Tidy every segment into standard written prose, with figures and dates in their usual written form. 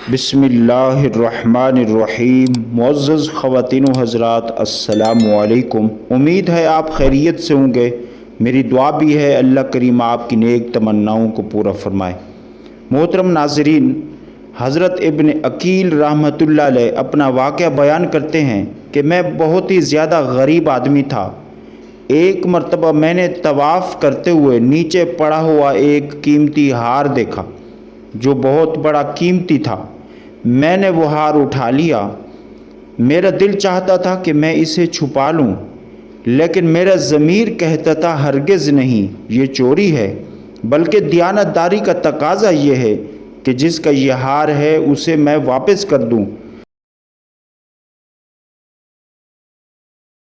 बिस्मिल्लाहिर्रहमानिर्रहीम। मुअज़्ज़ज़ ख़वातीन व हज़रात, अस्सलामु अलैकुम। उम्मीद है आप खैरियत से होंगे। मेरी दुआ भी है अल्लाह करीम आपकी नेक तमन्नाओं को पूरा फरमाए। मोहतरम नाज़रीन, हज़रत इब्न अकील रहमतुल्लाह अलैह अपना वाक़या बयान करते हैं कि मैं बहुत ही ज़्यादा गरीब आदमी था। एक मरतबा मैंने तवाफ़ करते हुए नीचे पड़ा हुआ एक कीमती हार देखा जो बहुत बड़ा कीमती था। मैंने वो हार उठा लिया। मेरा दिल चाहता था कि मैं इसे छुपा लूं, लेकिन मेरा ज़मीर कहता था हरगिज़ नहीं, ये चोरी है, बल्कि दियानतदारी का तकाज़ा ये है कि जिसका ये हार है उसे मैं वापस कर दूं।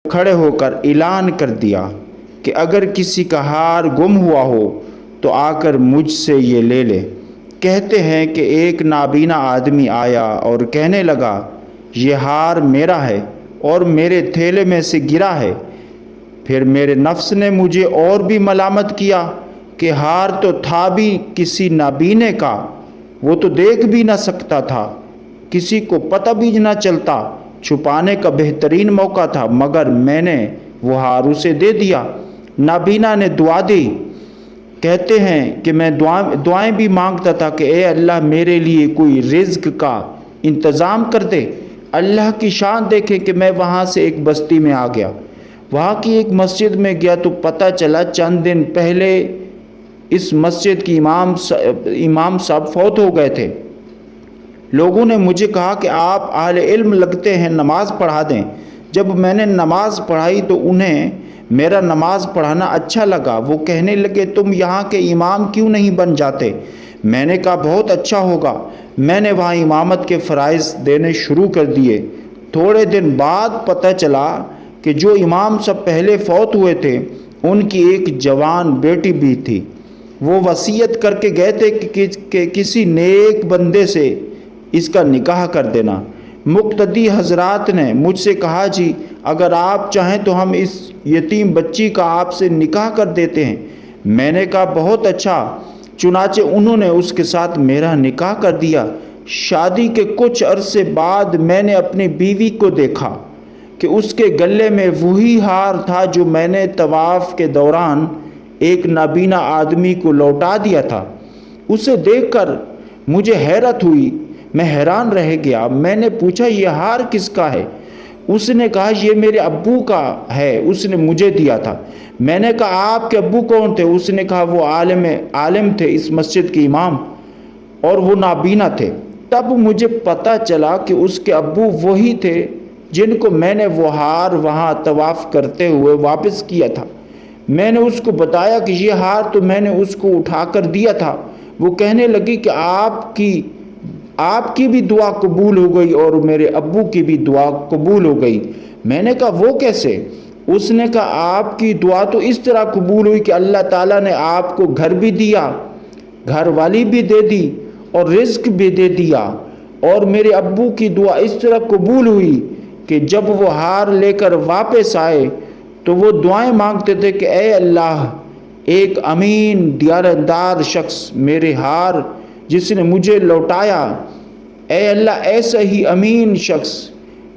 खड़े होकर ऐलान कर दिया कि अगर किसी का हार गुम हुआ हो तो आकर मुझसे ये ले ले। कहते हैं कि एक नाबीना आदमी आया और कहने लगा, ये हार मेरा है और मेरे थैले में से गिरा है। फिर मेरे नफ्स ने मुझे और भी मलामत किया कि हार तो था भी किसी नाबीने का, वो तो देख भी ना सकता था, किसी को पता भी ना चलता। छुपाने का बेहतरीन मौका था, मगर मैंने वो हार उसे दे दिया। नाबीना ने दुआ दी। कहते हैं कि मैं दुआएं भी मांगता था कि ए अल्लाह मेरे लिए कोई रिज़्क का इंतज़ाम कर दे। अल्लाह की शान देखें कि मैं वहाँ से एक बस्ती में आ गया। वहाँ की एक मस्जिद में गया तो पता चला चंद दिन पहले इस मस्जिद की इमाम साहब फौत हो गए थे। लोगों ने मुझे कहा कि आप अहले इल्म लगते हैं, नमाज़ पढ़ा दें। जब मैंने नमाज़ पढ़ाई तो उन्हें मेरा नमाज़ पढ़ाना अच्छा लगा। वो कहने लगे, तुम यहाँ के इमाम क्यों नहीं बन जाते? मैंने कहा बहुत अच्छा होगा। मैंने वहाँ इमामत के फ़राइज़ देने शुरू कर दिए। थोड़े दिन बाद पता चला कि जो इमाम सब पहले फौत हुए थे उनकी एक जवान बेटी भी थी। वो वसीयत करके गए थे कि किसी नेक बंदे से इसका निकाह कर देना। मुक्तदी हजरात ने मुझसे कहा, जी अगर आप चाहें तो हम इस यतीम बच्ची का आपसे निकाह कर देते हैं। मैंने कहा बहुत अच्छा। चुनाचे उन्होंने उसके साथ मेरा निकाह कर दिया। शादी के कुछ अरसे बाद मैंने अपनी बीवी को देखा कि उसके गले में वही हार था जो मैंने तवाफ़ के दौरान एक नाबीना आदमी को लौटा दिया था। उसे देखकर मुझे हैरत हुई, मैं हैरान रह गया। मैंने पूछा, यह हार किसका है? उसने कहा, यह मेरे अब्बू का है, उसने मुझे दिया था। मैंने कहा, आपके अब्बू कौन थे? उसने कहा, वो आलिम थे, इस मस्जिद के इमाम, और वो नाबीना थे। तब मुझे पता चला कि उसके अब्बू वही थे जिनको मैंने वो हार वहाँ तवाफ़ करते हुए वापस किया था। मैंने उसको बताया कि ये हार तो मैंने उसको उठा कर दिया था। वो कहने लगी कि आपकी भी दुआ कबूल हो गई और मेरे अब्बू की भी दुआ कबूल हो गई। मैंने कहा वो कैसे? उसने कहा, आपकी दुआ तो इस तरह कबूल हुई कि अल्लाह ताला ने आपको घर भी दिया, घर वाली भी दे दी और रिज़्क भी दे दिया। और मेरे अब्बू की दुआ इस तरह कबूल हुई कि जब वो हार लेकर वापस आए तो वो दुआएं मांगते थे कि ए अल्लाह, एक अमीन दियानतदार शख्स मेरे हार जिसने मुझे लौटाया, ए अल्लाह ऐसा ही अमीन शख्स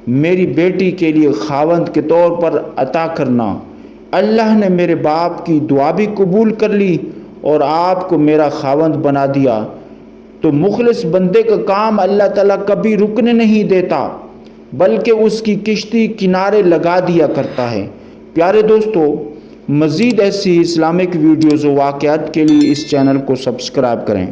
मेरी बेटी के लिए खावंद के तौर पर अता करना। अल्लाह ने मेरे बाप की दुआ भी कबूल कर ली और आपको मेरा खावंद बना दिया। तो मुखलिस बंदे का काम अल्लाह ताला कभी रुकने नहीं देता, बल्कि उसकी किश्ती किनारे लगा दिया करता है। प्यारे दोस्तों, मज़ीद ऐसी इस्लामिक वीडियोज़ व वाक़यात के लिए इस चैनल को सब्सक्राइब करें।